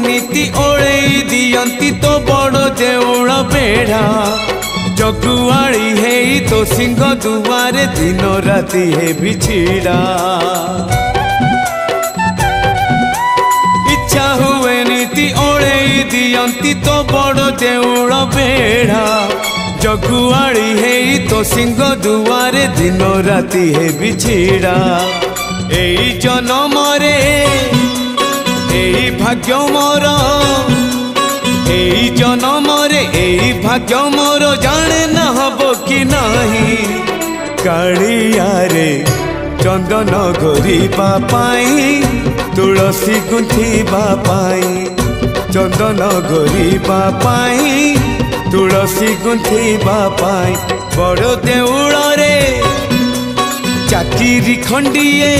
नीति ओले दियंती तो बड़ देउल बेढ़ा जगुआड़ी है तो सिंह दुआरे दिन राति है बिछिड़ा इच्छा हुए नीति ओले दियंती तो बड़ देउल बेढ़ा जगुआड़ी है तो सिंह दुआरे दिन राति है बिछिड़ा एई जन्म रे एई भाग्य मोर एई जन्म रे एई भाग्य मोर जाने न हबो कि नहीं कालिया रे चंदन घोरिबा पाई तुलसी गुंथिबा पाई चंदन घोरिबा पाई तुलसी गुंथिबा पाई बड़ देउल रे चाकिरी खंडिए